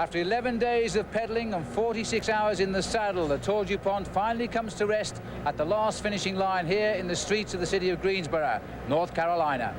After 11 days of pedaling and 46 hours in the saddle, the Tour DuPont finally comes to rest at the last finishing line here in the streets of the city of Greensboro, North Carolina.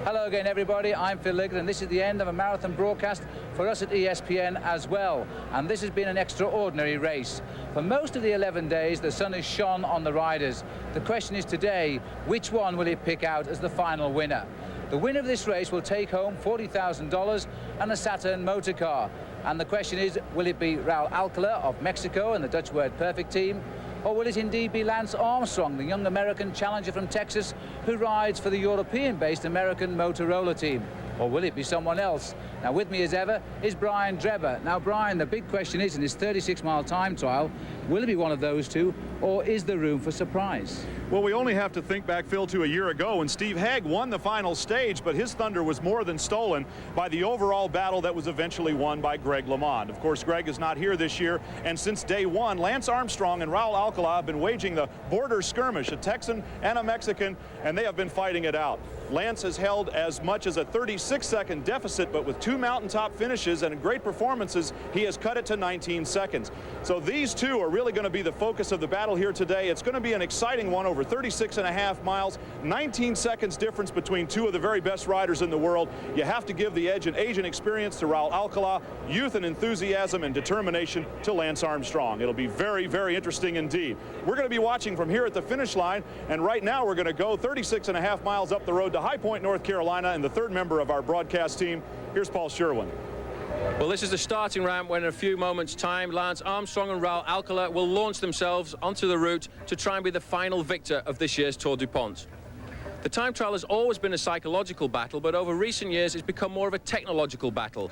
Hello again, everybody. I'm Phil Liggett, and this is the end of a marathon broadcast for us at ESPN as well. And this has been an extraordinary race. For most of the 11 days, the sun has shone on the riders. The question is today, which one will it pick out as the final winner? The winner of this race will take home $40,000 and a Saturn motor car. And the question is, will it be Raul Alcala of Mexico and the Dutch Wordperfect team? Or will it indeed be Lance Armstrong, the young American challenger from Texas, who rides for the European-based American Motorola team? Or will it be someone else? Now, with me as ever is Brian Drebber. Now, Brian, the big question is, in this 36-mile time trial, will it be one of those two, or is there room for surprise? Well, we only have to think back, Phil, to a year ago when Steve Hague won the final stage, but his thunder was more than stolen by the overall battle that was eventually won by Greg LeMond. Of course, Greg is not here this year, and since day one, Lance Armstrong and Raul Alcala have been waging the border skirmish, a Texan and a Mexican, and they have been fighting it out. Lance has held as much as a 36-second deficit, but with two mountaintop finishes and great performances, he has cut it to 19 seconds. So these two are really going to be the focus of the battle here today. It's going to be an exciting one over 36.5 miles, 19 seconds difference between two of the very best riders in the world. You have to give the edge in age and experience to Raul Alcala, youth and enthusiasm and determination to Lance Armstrong. It'll be very, very interesting indeed. We're going to be watching from here at the finish line, and right now we're going to go 36.5 miles up the road to High Point, North Carolina, and the third member of our broadcast team. Here's Paul Sherwin. Well, this is the starting ramp when in a few moments' time, Lance Armstrong and Raul Alcala will launch themselves onto the route to try and be the final victor of this year's Tour DuPont. The time trial has always been a psychological battle, but over recent years it's become more of a technological battle.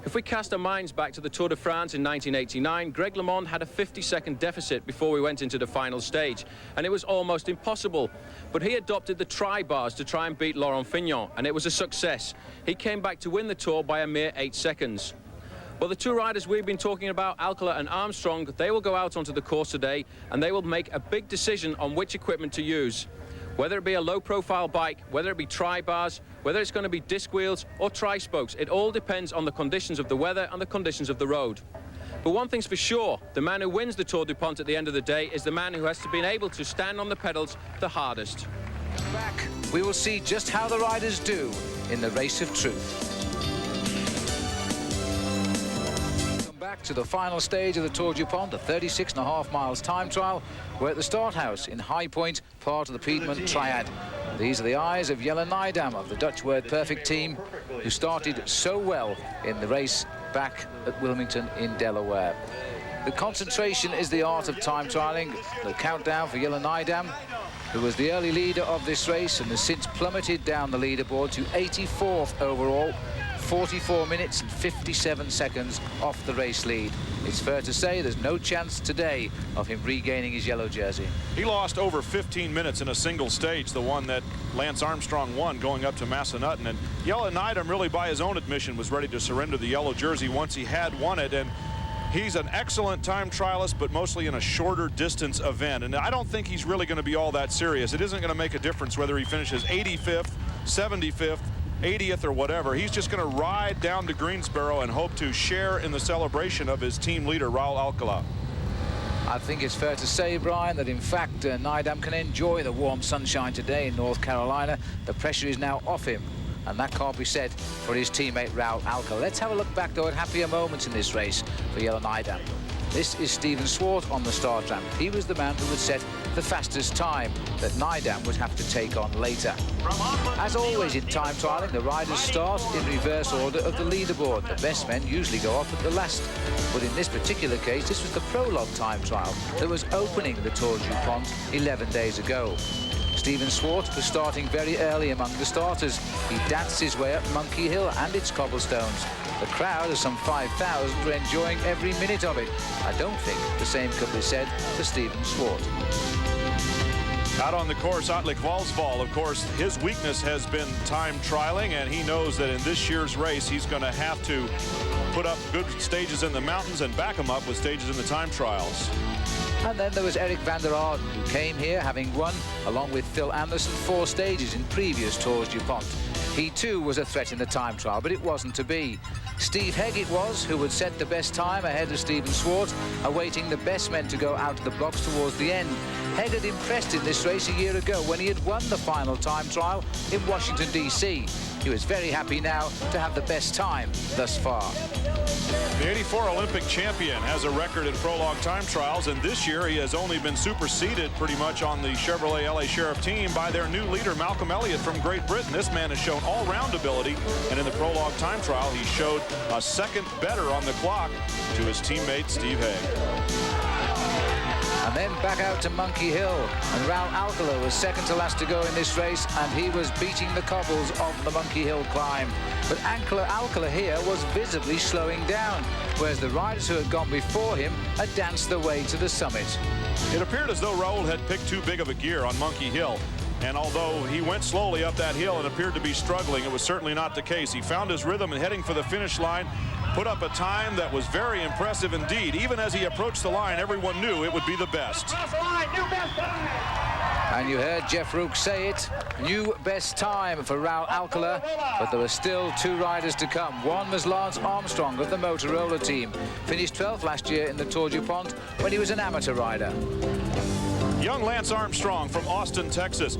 If we cast our minds back to the Tour de France in 1989, Greg LeMond had a 50-second deficit before we went into the final stage, and it was almost impossible. But he adopted the tri-bars to try and beat Laurent Fignon, and it was a success. He came back to win the Tour by a mere 8 seconds. Well, the two riders we've been talking about, Alcala and Armstrong, they will go out onto the course today, and they will make a big decision on which equipment to use. Whether it be a low-profile bike, whether it be tri-bars, whether it's going to be disc wheels or tri-spokes, it all depends on the conditions of the weather and the conditions of the road. But one thing's for sure, the man who wins the Tour DuPont at the end of the day is the man who has to be able to stand on the pedals the hardest. Back, we will see just how the riders do in the race of truth. Back to the final stage of the Tour DuPont, the 36.5 miles time trial. We're at the start house in High Point, part of the Piedmont Triad. These are the eyes of Jelle Nijdam of the Dutch Wordperfect team, who started so well in the race back at Wilmington in Delaware. The concentration is the art of time trialing. The countdown for Jelle Nijdam, who was the early leader of this race and has since plummeted down the leaderboard to 84th overall. 44 minutes and 57 seconds off the race lead. It's fair to say there's no chance today of him regaining his yellow jersey. He lost over 15 minutes in a single stage, the one that Lance Armstrong won going up to Massanutten. And Jelle Nijdam, really by his own admission, was ready to surrender the yellow jersey once he had won it. And he's an excellent time trialist, but mostly in a shorter distance event. And I don't think he's really going to be all that serious. It isn't going to make a difference whether he finishes 85th, 75th, 80th or whatever. He's just going to ride down to Greensboro and hope to share in the celebration of his team leader, Raul Alcala. I think it's fair to say, Brian, that in fact Nijdam can enjoy the warm sunshine today in North Carolina. The pressure is now off him, and that can't be said for his teammate Raul Alcala. Let's have a look back, though, at happier moments in this race for Jelle Nijdam. This is Steven Swart on the start ramp. He was the man who would set the fastest time that Nijdam would have to take on later. As always in time trialing, the riders start in reverse order of the leaderboard. The best men usually go off at the last. But in this particular case, this was the Prologue time trial that was opening the Tour DuPont 11 days ago. Steven Swart was starting very early among the starters. He danced his way up Monkey Hill and its cobblestones. The crowd of some 5,000 were enjoying every minute of it. I don't think the same could be said for Steven Swart. Out on the course, Ottlik Valsval, of course, his weakness has been time trialing, and he knows that in this year's race, he's going to have to put up good stages in the mountains and back them up with stages in the time trials. And then there was Eric van der Aarden, who came here having won, along with Phil Anderson, 4 stages in previous Tours DuPont. He too was a threat in the time trial, but it wasn't to be. Steve Hegg it was who would set the best time ahead of Stephen Schwartz, awaiting the best men to go out to the blocks towards the end. Hegg had impressed in this race a year ago when he had won the final time trial in Washington, D.C. He was very happy now to have the best time thus far. The '84 Olympic champion has a record in Prologue time trials, and this year he has only been superseded pretty much on the Chevrolet LA Sheriff team by their new leader, Malcolm Elliot from Great Britain. This man has shown all-round ability, and in the Prologue time trial, he showed a second better on the clock to his teammate, Steve Hegg. And then back out to Monkey Hill, and Raul Alcala was second to last to go in this race, and he was beating the cobbles of the Monkey Hill climb. But Alcala here was visibly slowing down, whereas the riders who had gone before him had danced their way to the summit. It appeared as though Raul had picked too big of a gear on Monkey Hill. And although he went slowly up that hill and appeared to be struggling, it was certainly not the case. He found his rhythm and heading for the finish line, put up a time that was very impressive indeed. Even as he approached the line, everyone knew it would be the best. And you heard Jeff Rook say it, new best time for Raul Alcala, but there were still two riders to come. One was Lance Armstrong of the Motorola team, finished 12th last year in the Tour DuPont when he was an amateur rider. Young Lance Armstrong from Austin, Texas.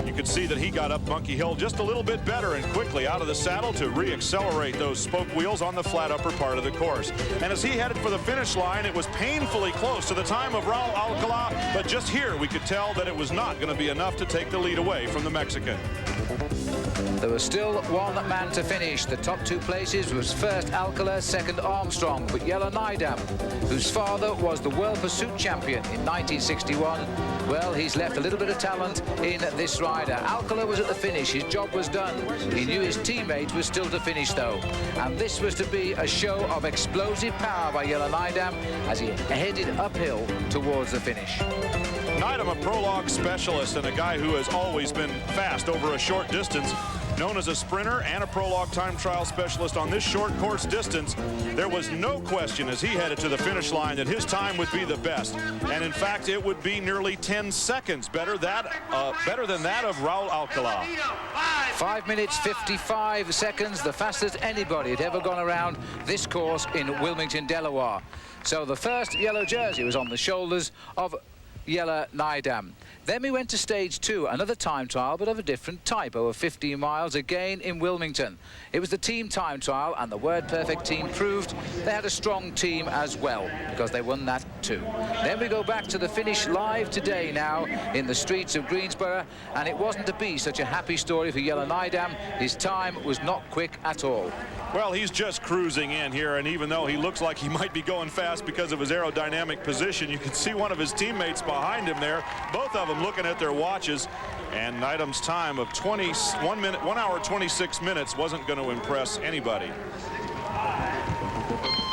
You could see that he got up Monkey Hill just a little bit better and quickly out of the saddle to re-accelerate those spoke wheels on the flat upper part of the course. And as he headed for the finish line, it was painfully close to the time of Raul Alcala, but just here we could tell that it was not going to be enough to take the lead away from the Mexican. There was still one man to finish. The top two places was first Alcala, second Armstrong, but Jelle Nijdam, whose father was the World Pursuit Champion in 1961, well, he's left a little bit of talent in this rider. Alcala was at the finish. His job was done. He knew his teammate was still to finish, though. And this was to be a show of explosive power by Jelle Nijdam as he headed uphill towards the finish. Nijdam, a prologue specialist and a guy who has always been fast over a short distance. Known as a sprinter and a prologue time trial specialist on this short course distance, there was no question as he headed to the finish line that his time would be the best. And in fact, it would be nearly 10 seconds better than that of Raul Alcala. 5 minutes 55 seconds, the fastest anybody had ever gone around this course in Wilmington, Delaware. So the first yellow jersey was on the shoulders of Jelle Nijdam. Then we went to stage 2, another time trial, but of a different type, over 15 miles, again in Wilmington. It was the team time trial, and the Wordperfect team proved they had a strong team as well, because they won that too. Then we go back to the finish live today now in the streets of Greensboro, and it wasn't to be such a happy story for Jelle Nijdam. His time was not quick at all. Well, he's just cruising in here, and even though he looks like he might be going fast because of his aerodynamic position, you can see one of his teammates behind him there, both of them looking at their watches, and Nijdam's time of 1 hour 26 minutes wasn't going to impress anybody.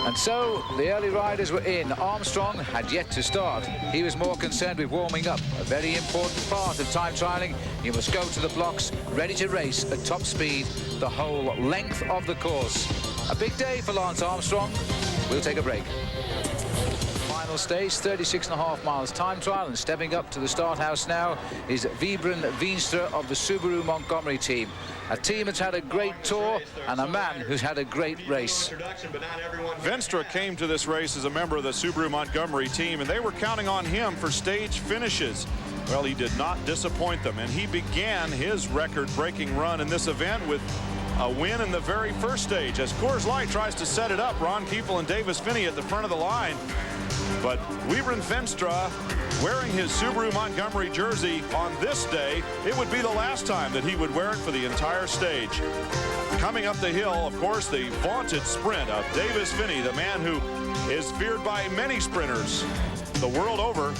And so the early riders were in. Armstrong had yet to start. He was more concerned with warming up, a very important part of time trialing. You must go to the blocks ready to race at top speed the whole length of the course. A big day for Lance Armstrong. We'll take a break. Final stage, 36.5 miles time trial, and stepping up to the start house now is Wiebren Veenstra of the Subaru Montgomery team. A team that's had a great tour and a man who's had a great race. Veenstra came to this race as a member of the Subaru Montgomery team, and they were counting on him for stage finishes. Well, he did not disappoint them, and he began his record-breaking run in this event with a win in the very first stage. As Coors Light tries to set it up, Ron Kiefel and Davis Finney at the front of the line. But Wiebren Veenstra, wearing his Subaru Montgomery jersey on this day, it would be the last time that he would wear it for the entire stage. Coming up the hill, of course, the vaunted sprint of Davis Finney, the man who is feared by many sprinters the world over,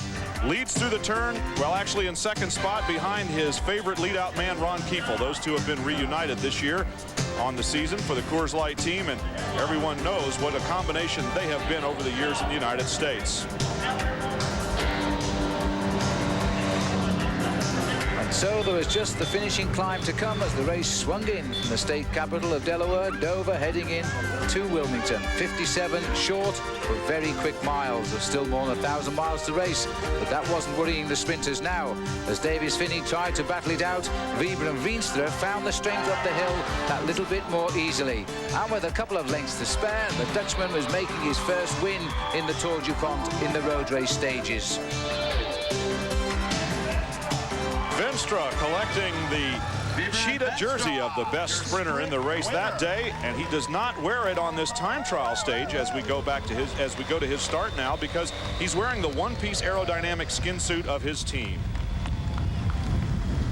leads through the turn, well, actually in second spot behind his favorite leadout man, Ron Kiefel. Those two have been reunited this year on the season for the Coors Light team, and everyone knows what a combination they have been over the years in the United States. So there was just the finishing climb to come as the race swung in from the state capital of Delaware, Dover, heading in to Wilmington. 57 short but very quick miles. There's still more than 1,000 miles to race, but that wasn't worrying the sprinters now. As Davies Finney tried to battle it out, Wiebren and Veenstra found the strength up the hill that little bit more easily. And with a couple of lengths to spare, the Dutchman was making his first win in the Tour DuPont in the road race stages. Veenstra collecting the cheetah jersey of the best sprinter in the race that day, and he does not wear it on this time trial stage as we go to his start now, because he's wearing the one-piece aerodynamic skin suit of his team.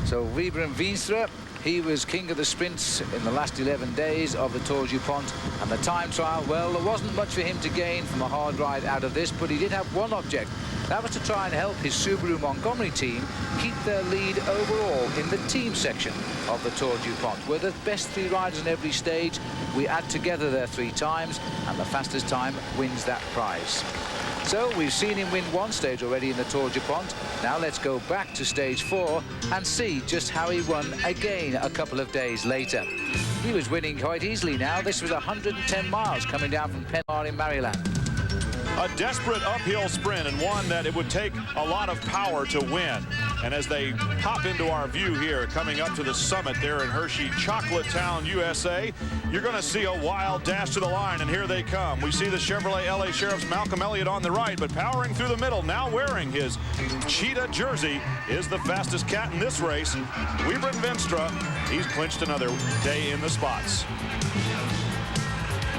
So Wiebren Veenstra, he was king of the sprints in the last 11 days of the Tour DuPont, and the time trial, well, there wasn't much for him to gain from a hard ride out of this, but he did have one object. That was to try and help his Subaru Montgomery team keep their lead overall in the team section of the Tour DuPont. We're the best 3 riders in every stage. We add together their 3 times, and the fastest time wins that prize. So we've seen him win 1 stage already in the Tour DuPont. Now let's go back to stage 4 and see just how he won again a couple of days later. He was winning quite easily now. This was 110 miles coming down from Penn in Maryland. A desperate uphill sprint, and one that it would take a lot of power to win. And as they hop into our view here, coming up to the summit there in Hershey, Chocolate Town, USA, you're going to see a wild dash to the line, and here they come. We see the Chevrolet LA Sheriff's Malcolm Elliot on the right, but powering through the middle, now wearing his cheetah jersey, is the fastest cat in this race. Wiebren Veenstra, he's clinched another day in the spots.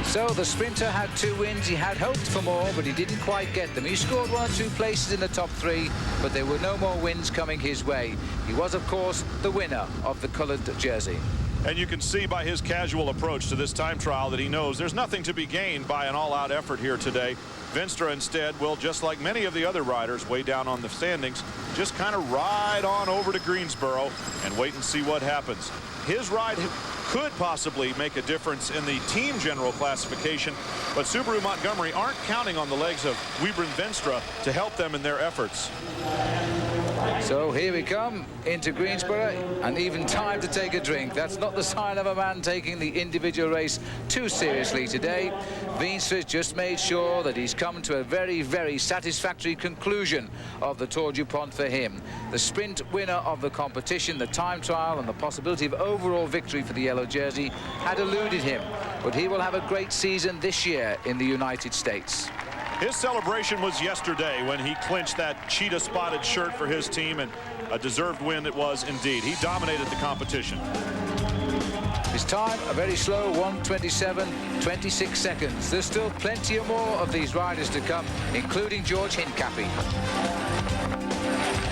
So the sprinter had 2 wins. He had hoped for more, but he didn't quite get them. He scored 1 or 2 places in the top 3, but there were no more wins coming his way. He was, of course, the winner of the colored jersey. And you can see by his casual approach to this time trial that he knows there's nothing to be gained by an all-out effort here today. Veenstra instead will, just like many of the other riders way down on the standings, just kind of ride on over to Greensboro and wait and see what happens. His ride could possibly make a difference in the team general classification, but Subaru Montgomery aren't counting on the legs of Wiebren Veenstra to help them in their efforts. So here we come into Greensboro, and even time to take a drink. That's not the sign of a man taking the individual race too seriously today. Veenstra's just made sure that he's come to a very, very satisfactory conclusion of the Tour DuPont for him. The sprint winner of the competition, the time trial, and the possibility of overall victory for the yellow jersey had eluded him, but he will have a great season this year in the United States. His celebration was yesterday when he clinched that cheetah spotted shirt for his team, and a deserved win it was indeed. He dominated the competition. His time, a very slow 1:27.26 seconds. There's still plenty more of these riders to come, including George Hincapie.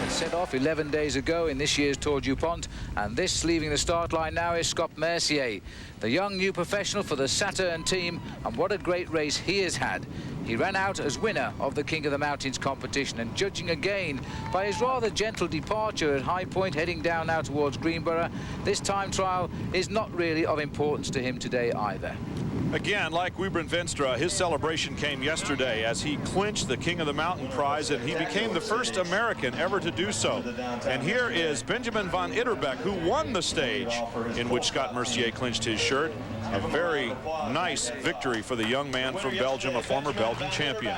Set off 11 days ago in this year's Tour DuPont, and this leaving the start line now is Scott Mercier, the young new professional for the Saturn team, and what a great race he has had. He ran out as winner of the King of the Mountains competition, and judging again by his rather gentle departure at High Point heading down now towards Greenboro, this time trial is not really of importance to him today either. Again, like Wiebren Veenstra, his celebration came yesterday as he clinched the King of the Mountain prize, and he became the first American ever to do so. And here is Benjamin van Itterbeck, who won the stage in which Scott Mercier clinched his shirt. A very nice victory for the young man from Belgium, a former Belgian champion.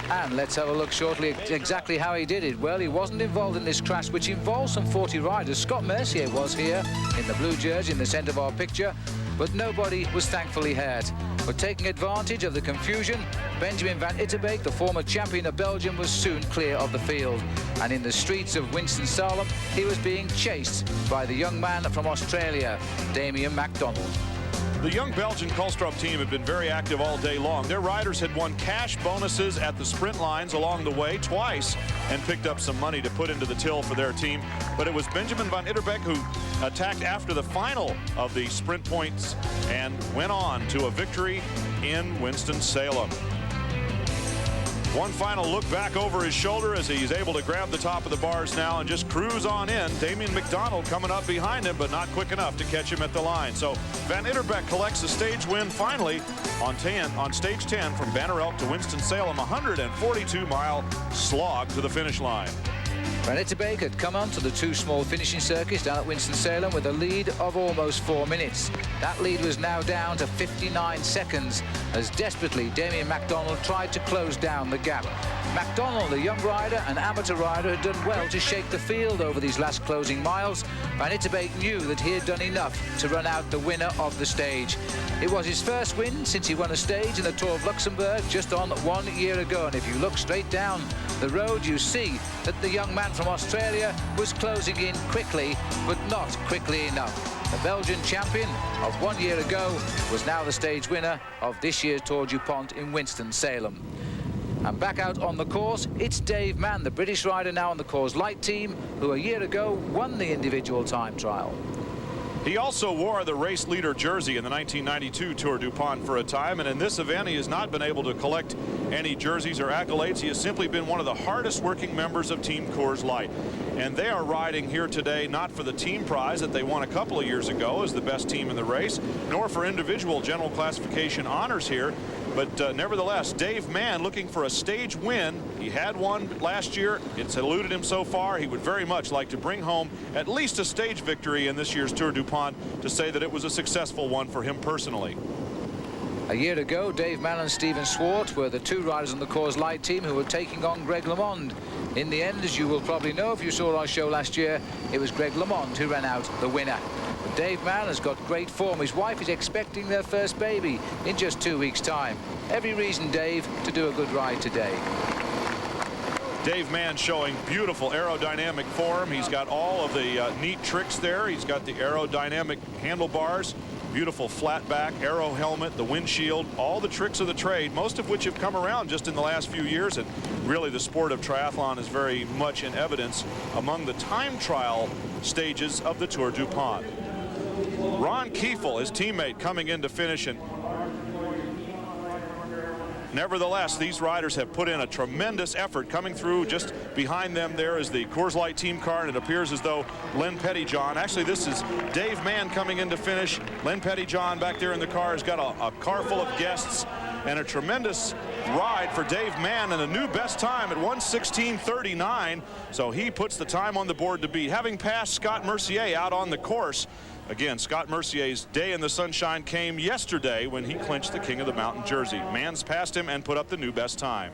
And let's have a look shortly at exactly how he did it. Well, he wasn't involved in this crash, which involved some 40 riders. Scott Mercier was here in the blue jersey in the centre of our picture, but nobody was thankfully hurt. But taking advantage of the confusion, Benjamin van Itterbeek, the former champion of Belgium, was soon clear of the field. And in the streets of Winston, Salem, he was being chased by the young man from Australia, Damien MacDonald. The young Belgian Collstrop team had been very active all day long. Their riders had won cash bonuses at the sprint lines along the way twice and picked up some money to put into the till for their team. But it was Benjamin van Itterbeek who attacked after the final of the sprint points and went on to a victory in Winston-Salem. One final look back over his shoulder as he's able to grab the top of the bars now and just cruise on in. Damien MacDonald coming up behind him, but not quick enough to catch him at the line. So Van Itterbeek collects a stage win finally on stage 10 from Banner Elk to Winston-Salem, 142-mile slog to the finish line. Van Itterbeck had come on to the two small finishing circuits down at Winston-Salem with a lead of almost 4 minutes. That lead was now down to 59 seconds as desperately Damien MacDonald tried to close down the gap. MacDonald, a young rider, an amateur rider, had done well to shake the field over these last closing miles. Van Itterbeck knew that he had done enough to run out the winner of the stage. It was his first win since he won a stage in the Tour of Luxembourg just on 1 year ago. And if you look straight down the road, you see that the young man from Australia was closing in quickly, but not quickly enough. The Belgian champion of 1 year ago was now the stage winner of this year's Tour DuPont in Winston-Salem. And back out on the course, it's Dave Mann, the British rider now on the Cors Light team, who a year ago won the individual time trial. He also wore the race leader jersey in the 1992 Tour DuPont for a time, and in this event he has not been able to collect any jerseys or accolades. He has simply been one of the hardest working members of Team Cors Light, and they are riding here today not for the team prize that they won a couple of years ago as the best team in the race, nor for individual general classification honors here, but nevertheless, Dave Mann looking for a stage win. He had one last year. It's eluded him so far. He would very much like to bring home at least a stage victory in this year's Tour DuPont to say that it was a successful one for him personally. A year ago, Dave Mann and Stephen Swart were the two riders on the Cors Light team who were taking on Greg LeMond. In the end, as you will probably know if you saw our show last year, it was Greg LeMond who ran out the winner. But Dave Mann has got great form. His wife is expecting their first baby in just 2 weeks' time. Every reason, Dave, to do a good ride today. Dave Mann showing beautiful aerodynamic form. He's got all of the neat tricks there. He's got the aerodynamic handlebars, beautiful flat back, aero helmet, the windshield, all the tricks of the trade, most of which have come around just in the last few years. And really the sport of triathlon is very much in evidence among the time trial stages of the Tour DuPont. Ron Kiefel, his teammate, coming in to finish, and nevertheless, these riders have put in a tremendous effort. Coming through just behind them there is the Cors Light team car, and it appears as though Len Pettyjohn, actually this is Dave Mann coming in to finish. Len Pettyjohn back there in the car has got a car full of guests, and a tremendous ride for Dave Mann and a new best time at 1:16:39. So he puts the time on the board to beat, having passed Scott Mercier out on the course. Again, Scott Mercier's day in the sunshine came yesterday when he clinched the King of the Mountain jersey. Mann's passed him and put up the new best time.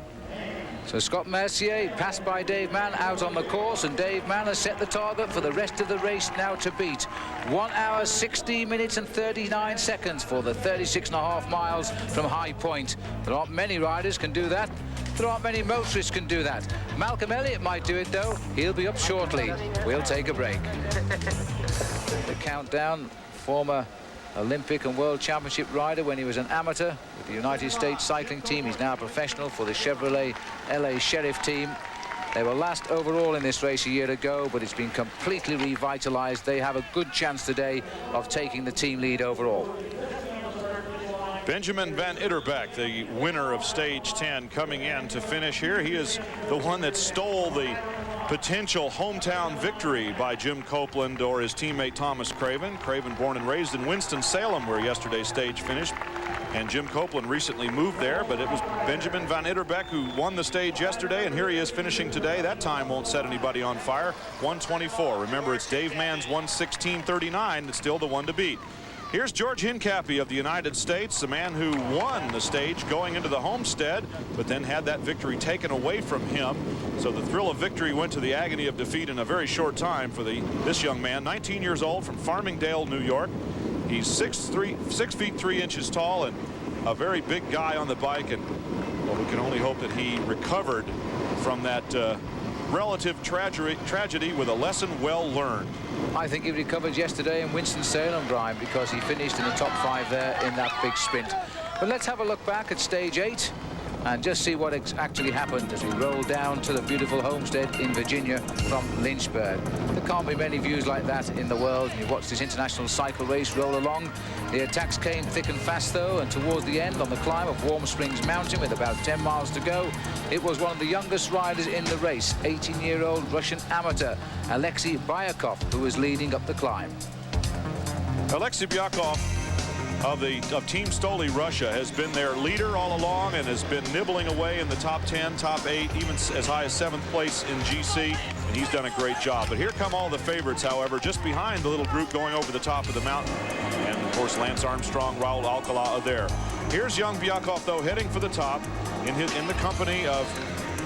So Scott Mercier passed by Dave Mann out on the course, and Dave Mann has set the target for the rest of the race now to beat. 1 hour, 16 minutes and 39 seconds for the 36.5 miles from High Point. There aren't many riders can do that. There aren't many motorists can do that. Malcolm Elliot might do it, though. He'll be up shortly. We'll take a break. The countdown, former Olympic and World Championship rider when he was an amateur with the United States cycling team. He's now a professional for the Chevrolet LA Sheriff team. They were last overall in this race a year ago, but it's been completely revitalized. They have a good chance today of taking the team lead overall. Benjamin Van Itterbeck, the winner of stage 10, coming in to finish here. He is the one that stole the potential hometown victory by Jim Copeland or his teammate Thomas Craven. Craven born and raised in Winston-Salem, where yesterday's stage finished, and Jim Copeland recently moved there, but it was Benjamin Van Itterbeck who won the stage yesterday, and here he is finishing today. That time won't set anybody on fire. 1:24. Remember, it's Dave Mann's 1:16:39 that's still the one to beat. Here's George Hincapie of the United States, the man who won the stage going into the Homestead, but then had that victory taken away from him. So the thrill of victory went to the agony of defeat in a very short time for this young man, 19 years old, from Farmingdale, New York. He's 6 feet 3 inches tall and a very big guy on the bike, and well, we can only hope that he recovered from that relative tragedy with a lesson well learned. I think he recovered yesterday in Winston-Salem, Brian, because he finished in the top 5 there in that big sprint. But let's have a look back at stage 8 and just see what actually happened as we roll down to the beautiful Homestead in Virginia from Lynchburg. There can't be many views like that in the world. You watch this international cycle race roll along. The attacks came thick and fast, though, and towards the end on the climb of Warm Springs Mountain with about 10 miles to go, it was one of the youngest riders in the race, 18-year-old Russian amateur Alexei Byakov, who was leading up the climb. Alexei Byakov of Team Stoli Russia has been their leader all along and has been nibbling away in the top 10, top 8, even as high as 7th place in GC. and he's done a great job. But here come all the favorites, however, just behind the little group going over the top of the mountain. And, of course, Lance Armstrong, Raul Alcala are there. Here's young Byakhov, though, heading for the top in the company of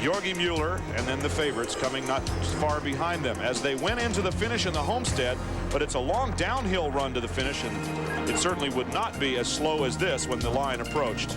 Jorg Muller, and then the favorites coming not far behind them as they went into the finish in the Homestead. But it's a long downhill run to the finish, and it certainly would not be as slow as this when the line approached.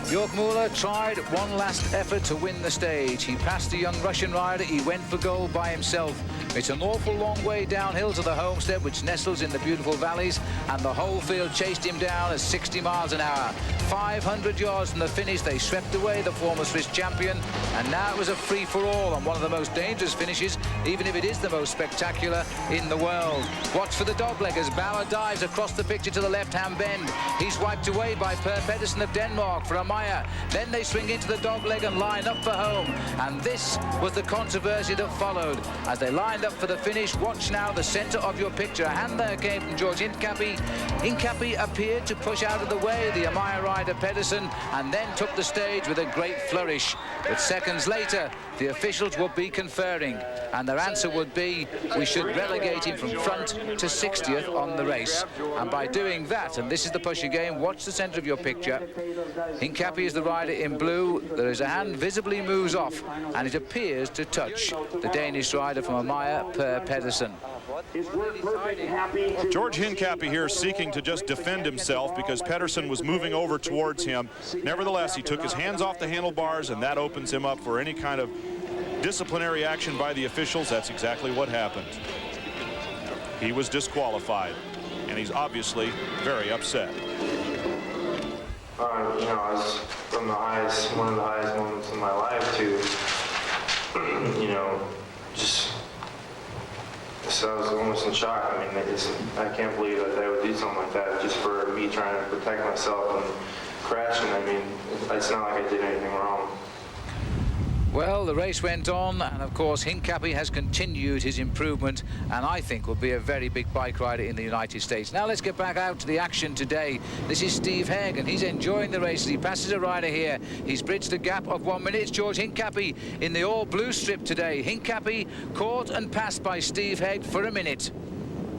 Jorg Muller tried one last effort to win the stage. He passed the young Russian rider. He went for gold by himself. It's an awful long way downhill to the Homestead, which nestles in the beautiful valleys, and the whole field chased him down at 60 miles an hour. 500 yards from the finish, they swept away the former Swiss champion, and now it was a free-for-all on one of the most dangerous finishes, even if it is the most spectacular in the world. Watch for the dogleg as Bauer dives across the picture to the left-hand bend. He's wiped away by Per Pedersen of Denmark for a Meyer. Then they swing into the dogleg and line up for home. And this was the controversy that followed. As they lined up for the finish, watch now the center of your picture. A hand there came from George Hincapie. Hincapie appeared to push out of the way the Amaya rider Pedersen, and then took the stage with a great flourish. But seconds later, the officials would be conferring, and their answer would be, we should relegate him from front to 60th on the race. And by doing that, and this is the push again, watch the center of your picture. Hincapie is the rider in blue. There is a hand visibly moves off, and it appears to touch the Danish rider from Amaya, Per Pedersen. George Hincapie here seeking to just defend himself because Pedersen was moving over towards him. Nevertheless, he took his hands off the handlebars, and that opens him up for any kind of disciplinary action by the officials. That's exactly what happened. He was disqualified, and he's obviously very upset. You know, I was from one of the highest moments in my life to, you know, so I was almost in shock. I mean, I can't believe that they would do something like that just for me trying to protect myself and crashing. I mean, it's not like I did anything wrong. Well, the race went on, and of course Hincapie has continued his improvement, and I think will be a very big bike rider in the United States. Now let's get back out to the action today. This is Steve Hegg, and he's enjoying the race. He passes a rider here. He's bridged the gap of 1 minute. It's George Hincapie in the all-blue strip today. Hincapie caught and passed by Steve Hegg for a minute.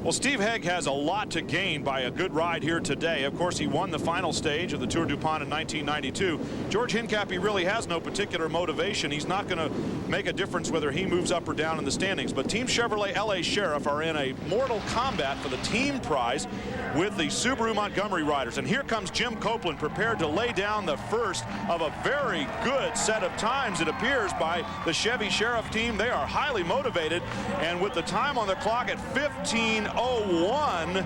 Well, Steve Hegg has a lot to gain by a good ride here today. Of course, he won the final stage of the Tour DuPont in 1992. George Hincapie really has no particular motivation. He's not going to make a difference whether he moves up or down in the standings. But Team Chevrolet LA Sheriff are in a mortal combat for the team prize with the Subaru Montgomery riders. And here comes Jim Copeland, prepared to lay down the first of a very good set of times, it appears, by the Chevy Sheriff team. They are highly motivated, and with the time on the clock at 15:01,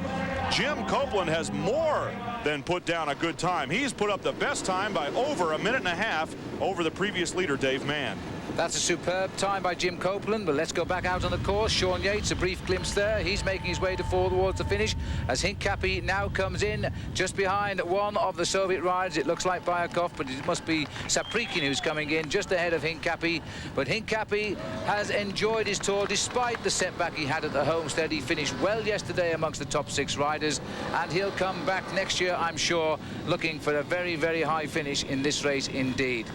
Jim Copeland has more than put down a good time. He's put up the best time by over a minute and a half over the previous leader, Dave Mann. That's a superb time by Jim Copeland, but let's go back out on the course. Sean Yates, a brief glimpse there. He's making his way towards the finish as Hincapie now comes in just behind one of the Soviet riders. It looks like Byakhov, but it must be Saprikin who's coming in just ahead of Hincapie. But Hincapie has enjoyed his tour despite the setback he had at the Homestead. He finished well yesterday amongst the top 6 riders, and he'll come back next year, I'm sure, looking for a very, very high finish in this race indeed.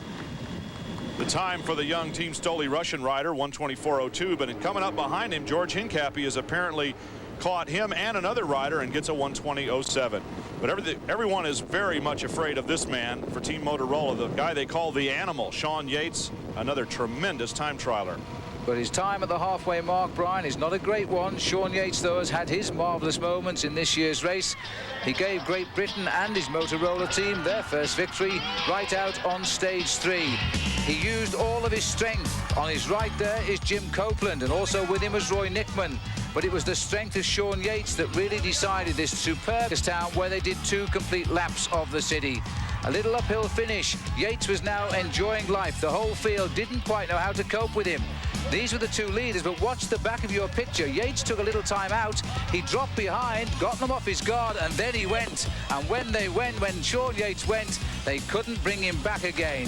The time for the young Team Stoli Russian rider, 1:24:02, but coming up behind him, George Hincapie has apparently caught him and another rider and gets a 1:20:07. But everyone is very much afraid of this man for Team Motorola, the guy they call the Animal, Sean Yates, another tremendous time trialer. But his time at the halfway mark, Brian, is not a great one. Sean Yates, though, has had his marvellous moments in this year's race. He gave Great Britain and his Motorola team their first victory right out on stage 3. He used all of his strength. On his right there is Jim Copeland, and also with him was Roy Nickman. But it was the strength of Sean Yates that really decided this superb Hagerstown, where they did 2 complete laps of the city. A little uphill finish. Yates was now enjoying life. The whole field didn't quite know how to cope with him. These were the 2 leaders, but watch the back of your picture. Yates took a little time out. He dropped behind, got them off his guard, and then he went. And when Sean Yates went, they couldn't bring him back again.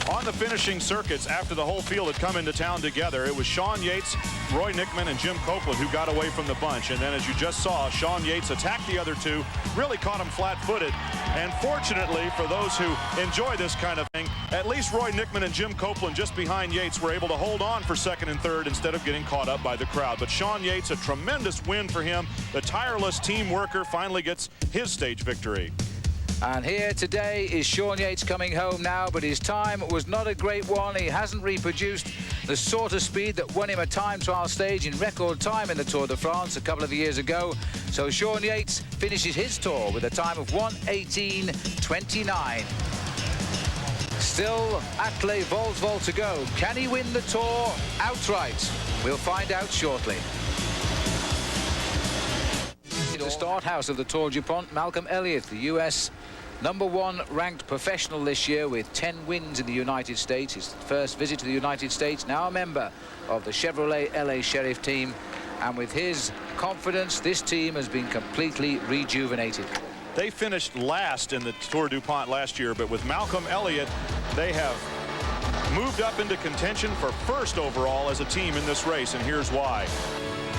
On the finishing circuits, after the whole field had come into town together, it was Sean Yates, Roy Nickman, and Jim Copeland who got away from the bunch. And then, as you just saw, Sean Yates attacked the other two, really caught him flat-footed. And fortunately, for those who enjoy this kind of thing, at least Roy Nickman and Jim Copeland, just behind Yates, were able to hold on for second and third instead of getting caught up by the crowd. But Sean Yates, a tremendous win for him. The tireless team worker finally gets his stage victory. And here today is Sean Yates coming home now, but his time was not a great one. He hasn't reproduced the sort of speed that won him a time trial stage in record time in the Tour de France a couple of years ago. So Sean Yates finishes his tour with a time of 1:18.29. Still at Les Volkswagen to go. Can he win the Tour outright? We'll find out shortly. The start house of the Tour DuPont, Malcolm Elliot, the US #1 ranked professional this year with 10 wins in the United States. His first visit to the United States, now a member of the Chevrolet LA Sheriff team. And with his confidence, this team has been completely rejuvenated. They finished last in the Tour DuPont last year, but with Malcolm Elliot, they have moved up into contention for first overall as a team in this race, and here's why.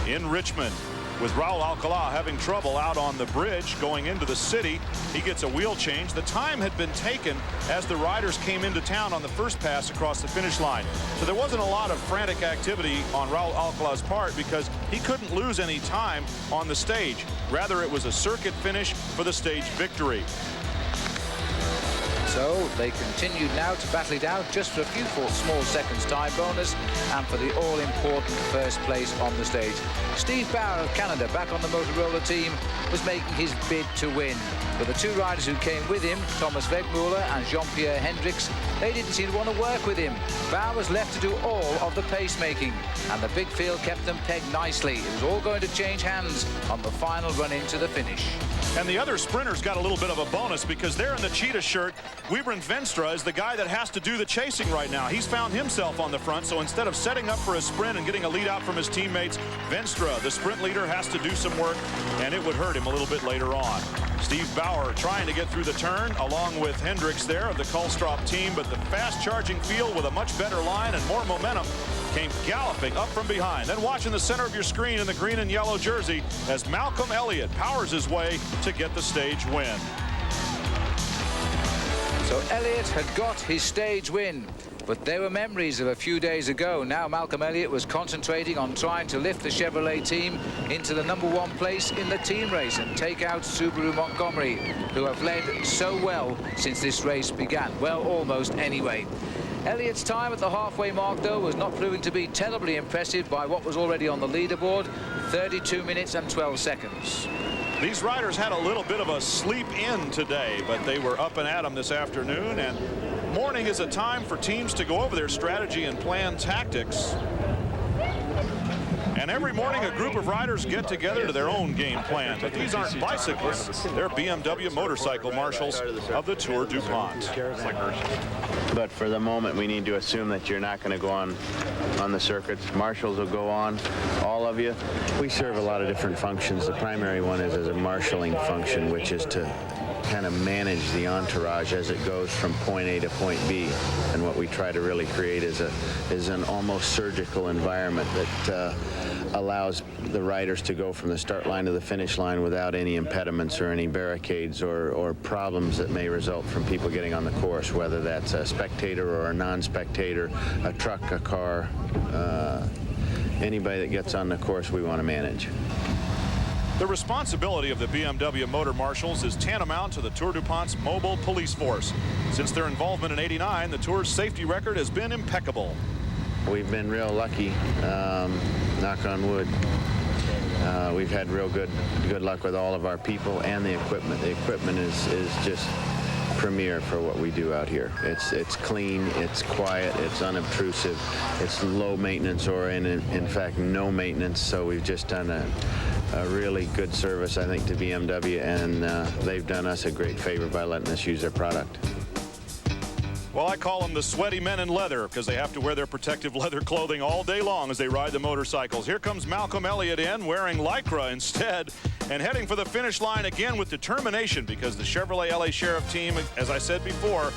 In Richmond, with Raul Alcala having trouble out on the bridge going into the city, he gets a wheel change. The time had been taken as the riders came into town on the first pass across the finish line. So there wasn't a lot of frantic activity on Raul Alcala's part because he couldn't lose any time on the stage. Rather, it was a circuit finish for the stage victory. So they continued now to battle it out just for a few small seconds time bonus and for the all-important first place on the stage. Steve Bauer of Canada, back on the Motorola team, was making his bid to win. But the two riders who came with him, Thomas Wegmuller and Jean-Pierre Hendricks, they didn't seem to want to work with him. Bauer was left to do all of the pacemaking, and the big field kept them pegged nicely. It was all going to change hands on the final run into the finish. And the other sprinters got a little bit of a bonus because they're in the cheetah shirt. Wiebren Veenstra is the guy that has to do the chasing right now. He's found himself on the front, so instead of setting up for a sprint and getting a lead out from his teammates, Veenstra, the sprint leader, has to do some work, and it would hurt him a little bit later on. Steve Bauer trying to get through the turn along with Hendricks there of the Collstrop team, but the fast-charging field with a much better line and more momentum came galloping up from behind. Then watch in the center of your screen in the green and yellow jersey as Malcolm Elliot powers his way to get the stage win. So Elliot had got his stage win, but they were memories of a few days ago. Now Malcolm Elliot was concentrating on trying to lift the Chevrolet team into the #1 place in the team race and take out Subaru Montgomery, who have led so well since this race began. Well, almost anyway. Elliot's time at the halfway mark, though, was not proving to be terribly impressive by what was already on the leaderboard, 32 minutes and 12 seconds. These riders had a little bit of a sleep in today, but they were up and at 'em this afternoon, and morning is a time for teams to go over their strategy and plan tactics. And every morning a group of riders get together to their own game plan. But these aren't bicyclists. They're BMW motorcycle marshals of the Tour DuPont. But for the moment, we need to assume that you're not going to go on the circuits. Marshals will go on, all of you. We serve a lot of different functions. The primary one is as a marshaling function, which is to kind of manage the entourage as it goes from point A to point B. And what we try to really create is an almost surgical environment that allows the riders to go from the start line to the finish line without any impediments or any barricades or problems that may result from people getting on the course, whether that's a spectator or a non-spectator, a truck, a car, anybody that gets on the course we want to manage. The responsibility of the BMW Motor Marshals is tantamount to the Tour DuPont's mobile police force. Since their involvement in '89, the Tour's safety record has been impeccable. We've been real lucky, knock on wood. We've had real good luck with all of our people and the equipment. The equipment is just premier for what we do out here. It's clean, it's quiet, it's unobtrusive, it's low maintenance or in fact no maintenance. So we've just done a really good service, I think, to BMW, and they've done us a great favor by letting us use their product. Well, I call them the sweaty men in leather because they have to wear their protective leather clothing all day long as they ride the motorcycles. Here comes Malcolm Elliot in wearing Lycra instead and heading for the finish line again with determination because the Chevrolet LA Sheriff team, as I said before,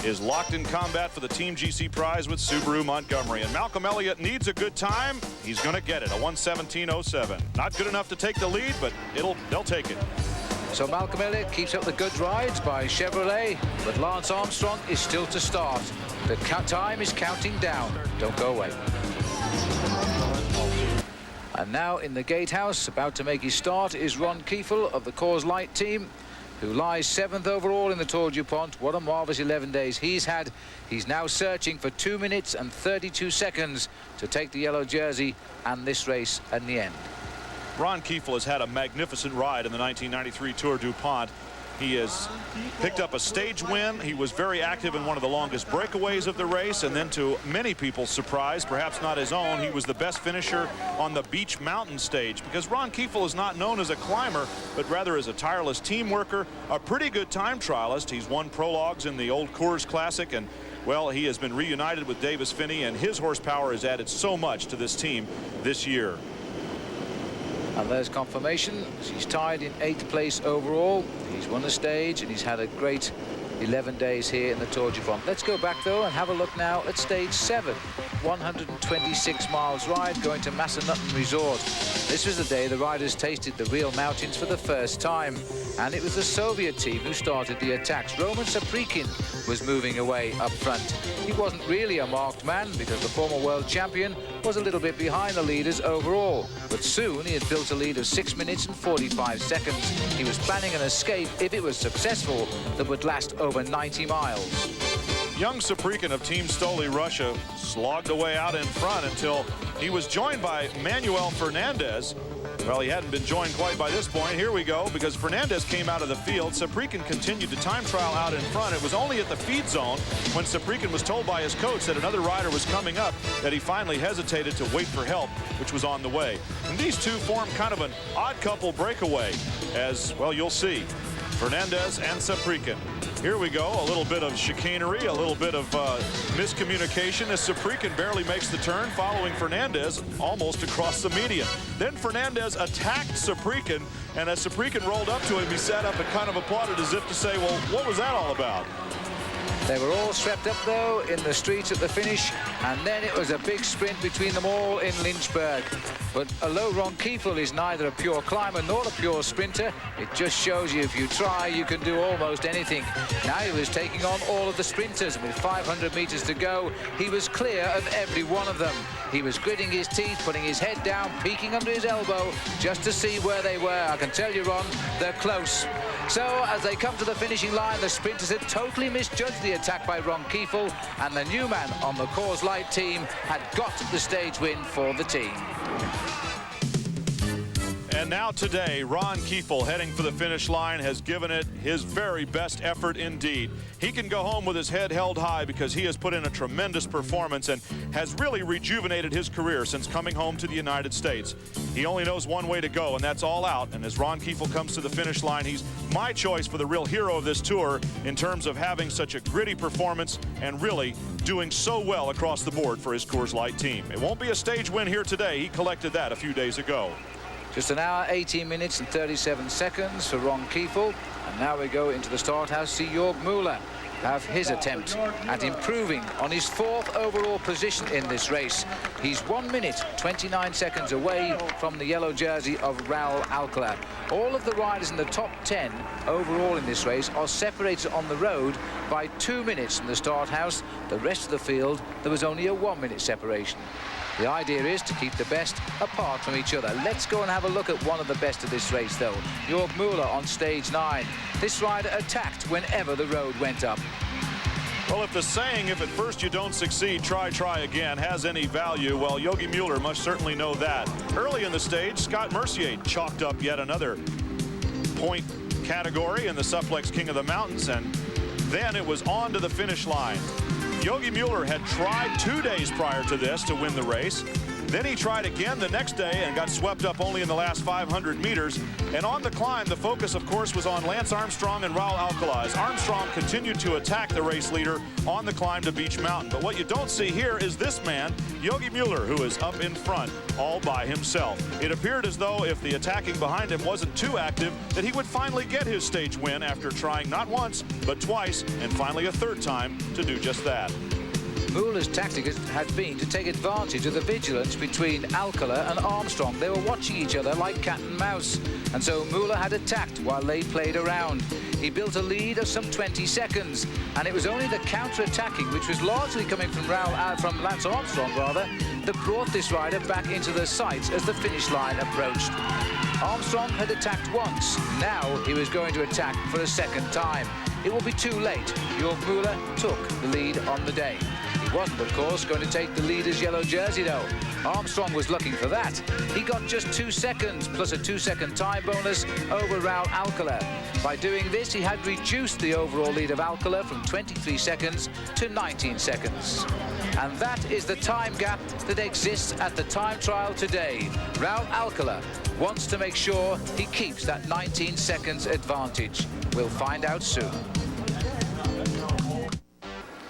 is locked in combat for the Team GC prize with Subaru Montgomery. And Malcolm Elliott needs a good time. He's going to get it, a 1:17.07. Not good enough to take the lead, but they'll take it. So Malcolm Elliott keeps up the good rides by Chevrolet, but Lance Armstrong is still to start. The time is counting down. Don't go away. And now in the gatehouse, about to make his start, is Ron Kiefel of the Coors Light team, who lies 7th overall in the Tour DuPont. What a marvellous 11 days he's had. He's now searching for 2 minutes and 32 seconds to take the yellow jersey and this race in the end. Ron Kiefel has had a magnificent ride in the 1993 Tour DuPont. He has picked up a stage win. He was very active in one of the longest breakaways of the race, and then to many people's surprise, perhaps not his own, he was the best finisher on the Beech mountain stage, because Ron Kiefel is not known as a climber, but rather as a tireless team worker, a pretty good time trialist. He's won prologues in the old Coors Classic, and well, he has been reunited with Davis Finney, and his horsepower has added so much to this team this year. And there's confirmation. He's tied in 8th place overall. He's won the stage and he's had a great 11 days here in the Tour DuPont. Let's go back though and have a look now at stage 7. 126 miles ride going to Massanutten Resort. This was the day the riders tasted the real mountains for the first time. And it was the Soviet team who started the attacks. Roman Saprikin was moving away up front. He wasn't really a marked man because the former world champion was a little bit behind the leaders overall. But soon he had built a lead of 6 minutes and 45 seconds. He was planning an escape, if it was successful, that would last over 90 miles. Young Saprikin of Team Stoli Russia slogged away out in front until he was joined by Manuel Fernandez. Well, he hadn't been joined quite by this point. Here we go, because Fernandez came out of the field. Saprikin continued to time trial out in front. It was only at the feed zone when Saprikin was told by his coach that another rider was coming up that he finally hesitated to wait for help, which was on the way. And these two formed kind of an odd couple breakaway, as, well, you'll see. Fernandez and Saprikin. Here we go, a little bit of chicanery, a little bit of miscommunication as Saprikin barely makes the turn, following Fernandez almost across the median. Then Fernandez attacked Saprikin, and as Saprikin rolled up to him, he sat up and kind of applauded as if to say, well, what was that all about? They were all swept up, though, in the streets at the finish, and then it was a big sprint between them all in Lynchburg. But although Ron Kiefel is neither a pure climber nor a pure sprinter, it just shows you if you try, you can do almost anything. Now he was taking on all of the sprinters, and with 500 meters to go, he was clear of every one of them. He was gritting his teeth, putting his head down, peeking under his elbow, just to see where they were. I can tell you, Ron, they're close. So as they come to the finishing line, the sprinters had totally misjudged the attack by Ron Kiefel, and the new man on the Coors Light team had got the stage win for the team. And now today, Ron Kiefel, heading for the finish line, has given it his very best effort indeed. He can go home with his head held high because he has put in a tremendous performance and has really rejuvenated his career since coming home to the United States. He only knows one way to go, and that's all out. And as Ron Kiefel comes to the finish line, he's my choice for the real hero of this tour in terms of having such a gritty performance and really doing so well across the board for his Coors Light team. It won't be a stage win here today. He collected that a few days ago. Just an hour, 18 minutes and 37 seconds for Ron Kiefel. And now we go into the start house, see Jorg Muller have his attempt at improving on his 4th overall position in this race. He's 1 minute, 29 seconds away from the yellow jersey of Raul Alcala. All of the riders in the top 10 overall in this race are separated on the road by 2 minutes from the start house. The rest of the field, there was only a 1 minute separation. The idea is to keep the best apart from each other. Let's go and have a look at one of the best of this race, though. Jorg Muller on stage 9. This rider attacked whenever the road went up. Well, if the saying, if at first you don't succeed, try again, has any value, well, Yogi Muller must certainly know that. Early in the stage, Scott Mercier chalked up yet another point category in the Supplex King of the Mountains, and then it was on to the finish line. Yogi Muller had tried 2 days prior to this to win the race. Then he tried again the next day and got swept up only in the last 500 meters. And on the climb, the focus, of course, was on Lance Armstrong and Raul Alcala, as Armstrong continued to attack the race leader on the climb to Beech Mountain. But what you don't see here is this man, Yogi Muller, who is up in front all by himself. It appeared as though if the attacking behind him wasn't too active, that he would finally get his stage win after trying not once, but twice, and finally a third time to do just that. Muller's tactic had been to take advantage of the vigilance between Alcala and Armstrong. They were watching each other like cat and mouse, and so Muller had attacked while they played around. He built a lead of some 20 seconds, and it was only the counter-attacking, which was largely coming from Lance Armstrong, that brought this rider back into the sights as the finish line approached. Armstrong had attacked once. Now he was going to attack for a second time. It will be too late. Jorg Muller took the lead on the day. He wasn't, of course, going to take the leader's yellow jersey, though. Armstrong was looking for that. He got just 2 seconds, plus a 2-second time bonus over Raul Alcala. By doing this, he had reduced the overall lead of Alcala from 23 seconds to 19 seconds. And that is the time gap that exists at the time trial today. Raul Alcala wants to make sure he keeps that 19 seconds advantage. We'll find out soon.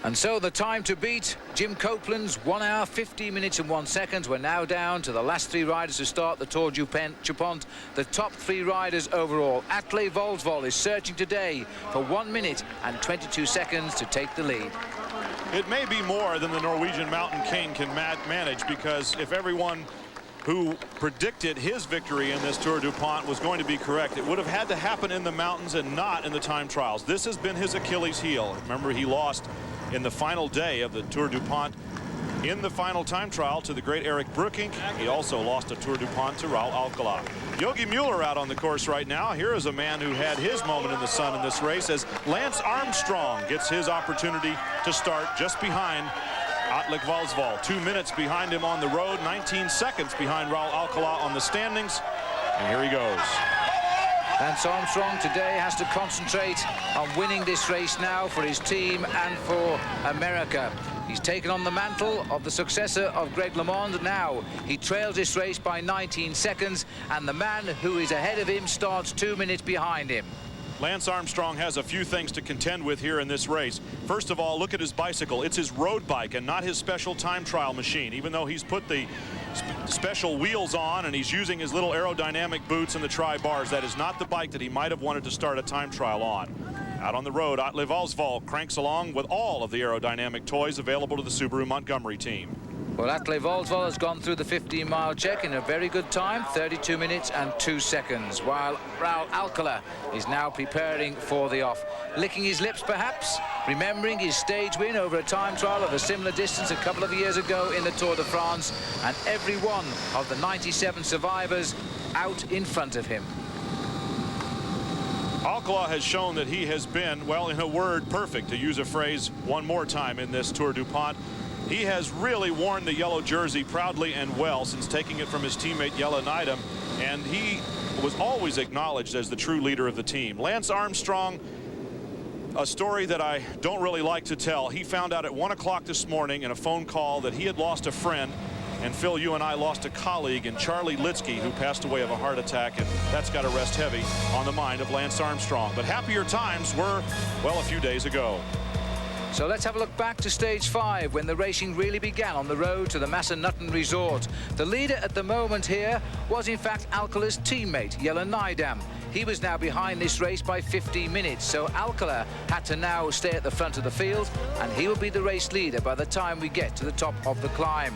And so the time to beat Jim Copeland's 1 hour, 15 minutes and 1 second. We're now down to the last 3 riders to start the Tour DuPont. The top 3 riders overall. Atle Voldsvold is searching today for 1 minute and 22 seconds to take the lead. It may be more than the Norwegian Mountain King can manage, because if everyone who predicted his victory in this Tour DuPont was going to be correct, it would have had to happen in the mountains and not in the time trials. This has been his Achilles heel. Remember, he lost in the final day of the Tour DuPont in the final time trial to the great Eric Brookink. He also lost a Tour DuPont to Raul Alcala. Yogi Muller out on the course right now. Here is a man who had his moment in the sun in this race, as Lance Armstrong gets his opportunity to start just behind Atle Voldsvold. 2 minutes behind him on the road, 19 seconds behind Raul Alcala on the standings. And here he goes. Lance Armstrong today has to concentrate on winning this race now for his team and for America. He's taken on the mantle of the successor of Greg LeMond now. He trails this race by 19 seconds, and the man who is ahead of him starts 2 minutes behind him. Lance Armstrong has a few things to contend with here in this race. First of all, look at his bicycle. It's his road bike and not his special time trial machine, even though he's put the special wheels on and he's using his little aerodynamic boots and the tri-bars. That is not the bike that he might have wanted to start a time trial on. Out on the road, Atle Voldsvold cranks along with all of the aerodynamic toys available to the Subaru Montgomery team. Well, Atle Voldsvold has gone through the 15-mile check in a very good time, 32 minutes and 2 seconds, while Raul Alcala is now preparing for the off. Licking his lips, perhaps, remembering his stage win over a time trial of a similar distance a couple of years ago in the Tour de France, and every one of the 97 survivors out in front of him. Alcala has shown that he has been, well, in a word, perfect, to use a phrase one more time in this Tour DuPont. He has really worn the yellow jersey proudly and well since taking it from his teammate Jelle Nijdam, and he was always acknowledged as the true leader of the team. Lance Armstrong, a story that I don't really like to tell. He found out at 1 o'clock this morning in a phone call that he had lost a friend, and Phil, you and I lost a colleague in Charlie Litsky, who passed away of a heart attack, and that's got to rest heavy on the mind of Lance Armstrong. But happier times were, well, a few days ago. So let's have a look back to stage 5, when the racing really began on the road to the Massanutten resort. The leader at the moment here was in fact Alcala's teammate, Jelle Nijdam. He was now behind this race by 15 minutes, so Alcala had to now stay at the front of the field, and he will be the race leader by the time we get to the top of the climb.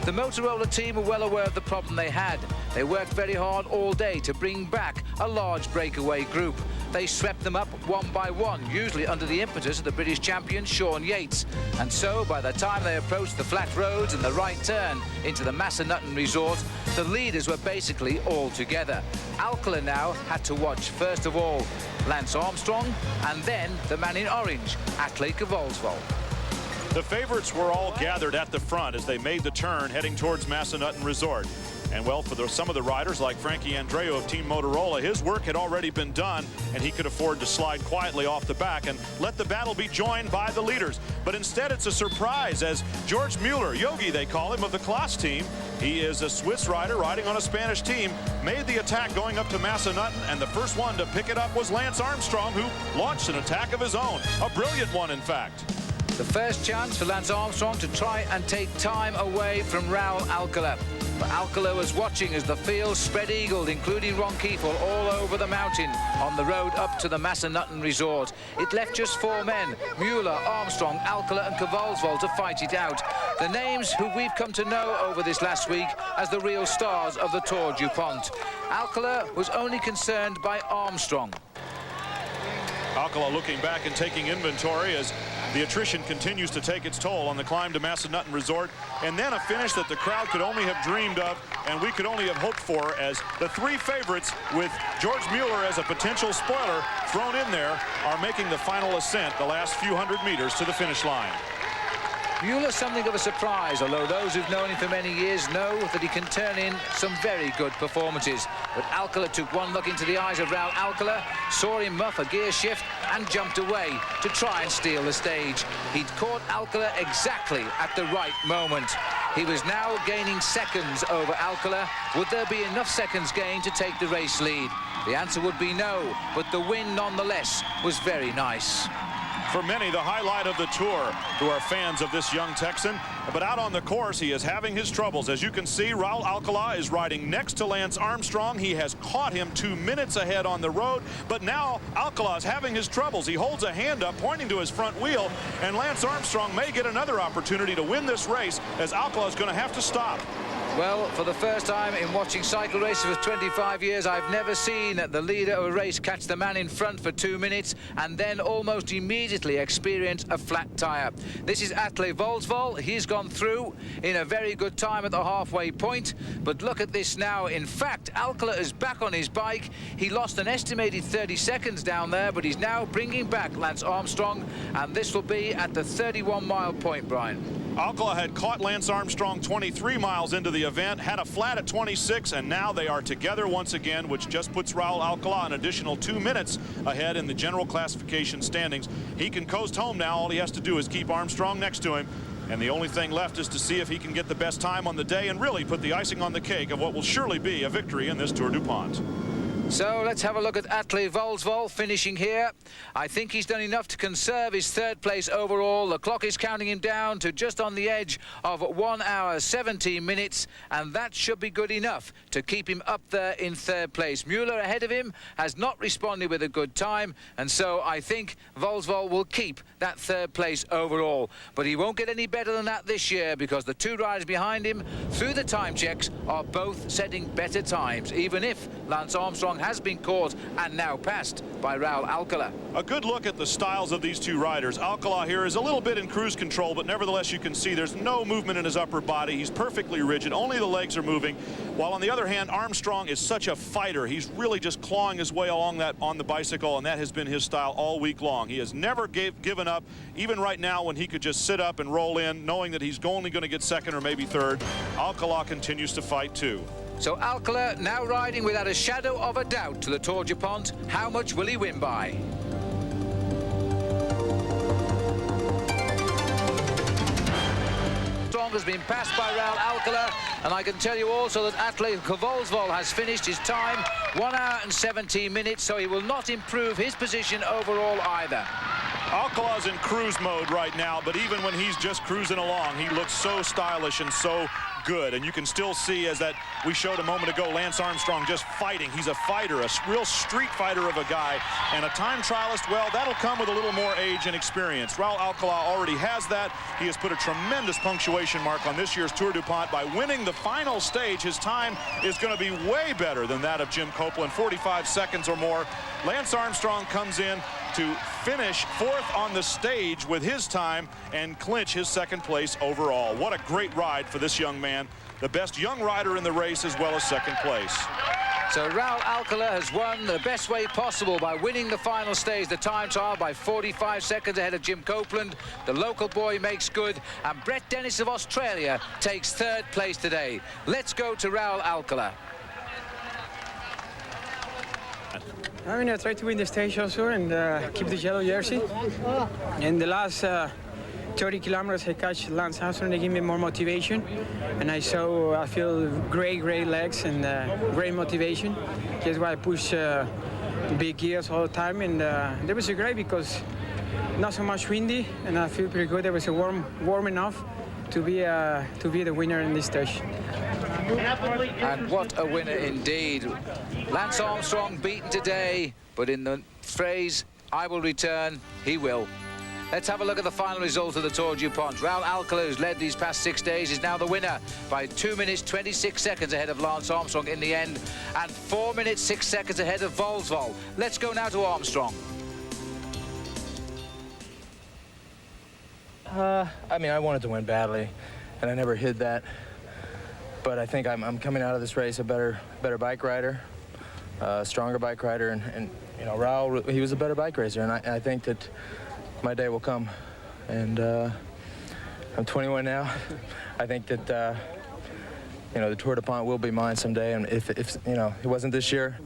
The Motorola team were well aware of the problem they had. They worked very hard all day to bring back a large breakaway group. They swept them up one by one, usually under the impetus of the British champion Sean Yates. And so by the time they approached the flat roads and the right turn into the Massanutten resort, the leaders were basically all together. Alcala now had to watch, first of all, Lance Armstrong, and then the man in orange, Atle Voldsvold. The favorites were all gathered at the front as they made the turn heading towards Massanutten Resort. And well, for some of the riders like Frankie Andreu of Team Motorola, his work had already been done, and he could afford to slide quietly off the back and let the battle be joined by the leaders. But instead, it's a surprise as Jorg Muller, Yogi they call him, of the Clas team. He is a Swiss rider riding on a Spanish team, made the attack going up to Massanutten, and the first one to pick it up was Lance Armstrong, who launched an attack of his own. A brilliant one, in fact. The first chance for Lance Armstrong to try and take time away from Raul Alcala. But Alcala was watching as the field spread-eagled, including Ron Kiefel, all over the mountain on the road up to the Massanutten resort. It left just 4 men, Muller, Armstrong, Alcala and Kowalsvold, to fight it out. The names who we've come to know over this last week as the real stars of the Tour DuPont. Alcala was only concerned by Armstrong. Alcala looking back and taking inventory as the attrition continues to take its toll on the climb to Massanutten Resort, and then a finish that the crowd could only have dreamed of and we could only have hoped for, as the 3 favorites, with Jorg Muller as a potential spoiler thrown in there, are making the final ascent the last few hundred meters to the finish line. Muller something of a surprise, although those who've known him for many years know that he can turn in some very good performances. But Alcala took one look into the eyes of Raul Alcala, saw him muff a gear shift and jumped away to try and steal the stage. He'd caught Alcala exactly at the right moment. He was now gaining seconds over Alcala. Would there be enough seconds gained to take the race lead? The answer would be no, but the win nonetheless was very nice. For many, the highlight of the Tour who are fans of this young Texan. But out on the course, he is having his troubles. As you can see, Raul Alcala is riding next to Lance Armstrong. He has caught him 2 minutes ahead on the road. But now Alcala is having his troubles. He holds a hand up pointing to his front wheel, and Lance Armstrong may get another opportunity to win this race, as Alcala is going to have to stop. Well, for the first time in watching cycle races for 25 years, I've never seen the leader of a race catch the man in front for 2 minutes and then almost immediately experience a flat tyre. This is Atle Volsvold. He's gone through in a very good time at the halfway point. But look at this now. In fact, Alcala is back on his bike. He lost an estimated 30 seconds down there, but he's now bringing back Lance Armstrong, and this will be at the 31-mile point, Brian. Alcala had caught Lance Armstrong 23 miles into the event, had a flat at 26, and now they are together once again, which just puts Raul Alcala an additional 2 minutes ahead in the general classification standings. He can coast home now. All he has to do is keep Armstrong next to him, and the only thing left is to see if he can get the best time on the day and really put the icing on the cake of what will surely be a victory in this Tour DuPont. So let's have a look at Atle Volsvold finishing here. I think he's done enough to conserve his 3rd place overall. The clock is counting him down to just on the edge of 1 hour 17 minutes, and that should be good enough to keep him up there in 3rd place. Muller ahead of him has not responded with a good time, and so I think Volsvold will keep that 3rd place overall. But he won't get any better than that this year, because the 2 riders behind him through the time checks are both setting better times, even if Lance Armstrong has been caught and now passed by Raul Alcala. A good look at the styles of these 2 riders. Alcala here is a little bit in cruise control, but nevertheless you can see there's no movement in his upper body. He's perfectly rigid. Only the legs are moving. While on the other hand, Armstrong is such a fighter. He's really just clawing his way along that on the bicycle, and that has been his style all week long. He has never given up, even right now when he could just sit up and roll in, knowing that he's only going to get 2nd or maybe 3rd. Alcala continues to fight too. So Alcala now riding without a shadow of a doubt to the Tour DuPont. How much will he win by? Armstrong has been passed by Raul Alcala, and I can tell you also that Atle Volsvold has finished his time 1 hour and 17 minutes, so he will not improve his position overall either. Alcala's in cruise mode right now, but even when he's just cruising along, he looks so stylish and so good. And you can still see, as that we showed a moment ago, Lance Armstrong just fighting. He's a fighter, a real street fighter of a guy, and a time trialist. Well, that'll come with a little more age and experience. Raul Alcala already has that. He has put a tremendous punctuation mark on this year's Tour DuPont by winning the final stage. His time is going to be way better than that of Jim Copeland, 45 seconds or more. Lance Armstrong comes in to finish 4th on the stage with his time and clinch his 2nd place overall. What a great ride for this young man. The best young rider in the race, as well as 2nd place. So Raul Alcala has won the best way possible by winning the final stage, the time trial, by 45 seconds ahead of Jim Copeland. The local boy makes good, and Brett Dennis of Australia takes third place today. Let's go to Raul Alcala. I mean, I tried to win the stage also and keep the yellow jersey. In the last 30 kilometers, I catch Lance Armstrong. They give me more motivation, and I feel great legs and great motivation. That's why I push big gears all the time, and that was great because not so much windy, and I feel pretty good. It was warm enough to be the winner in this stage. And what a winner indeed. Lance Armstrong beaten today, but in the phrase, I will return, he will. Let's have a look at the final result of the Tour DuPont. Raul Alcala, who's led these past 6 days, is now the winner by 2 minutes 26 seconds ahead of Lance Armstrong in the end, and 4 minutes 6 seconds ahead of Volkswagen. Let's go now to Armstrong. I mean, I wanted to win badly, and I never hid that. But I think I'm coming out of this race a better bike rider, stronger bike rider, and you know, Raul, he was a better bike racer, and I think that my day will come. And I'm 21 now. I think that you know, the Tour DuPont will be mine someday, and if you know, it wasn't this year,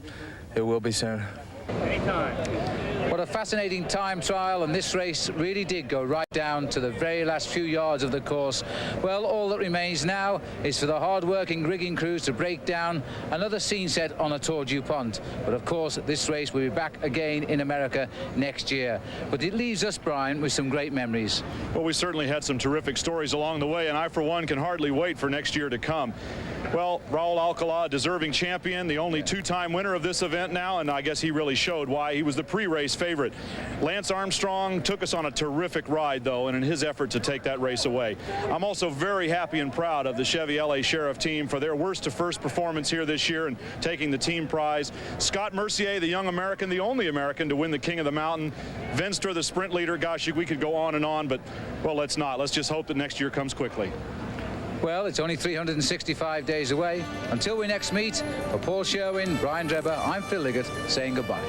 it will be soon. What a fascinating time trial, and this race really did go right down to the very last few yards of the course. Well, all that remains now is for the hard-working rigging crews to break down another scene set on a Tour DuPont. But of course, this race will be back again in America next year. But it leaves us, Brian, with some great memories. Well, we certainly had some terrific stories along the way, and I, for one, can hardly wait for next year to come. Well, Raul Alcala, deserving champion, the only two-time winner of this event now, and I guess he really showed why. He was the pre-race favorite. Lance Armstrong took us on a terrific ride, though, and in his effort to take that race away. I'm also very happy and proud of the Chevy LA Sheriff team for their worst-to-first performance here this year and taking the team prize. Scott Mercier, the young American, the only American to win the King of the Mountain. Veenstra, the sprint leader. Gosh, we could go on and on, but, well, let's not. Let's just hope that next year comes quickly. Well, it's only 365 days away. Until we next meet, for Paul Sherwin, Brian Drebber, I'm Phil Liggett, saying goodbye.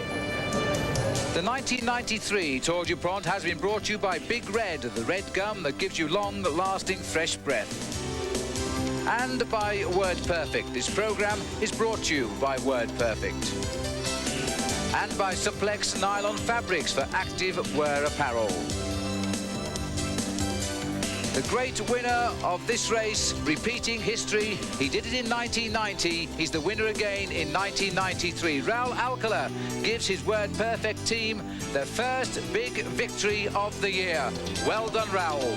The 1993 Tour DuPont has been brought to you by Big Red, the red gum that gives you long-lasting fresh breath. And by Wordperfect. This program is brought to you by Wordperfect. And by Supplex Nylon Fabrics for active wear apparel. The great winner of this race, repeating history. He did it in 1990. He's the winner again in 1993. Raul Alcala gives his Wordperfect team their first big victory of the year. Well done, Raul.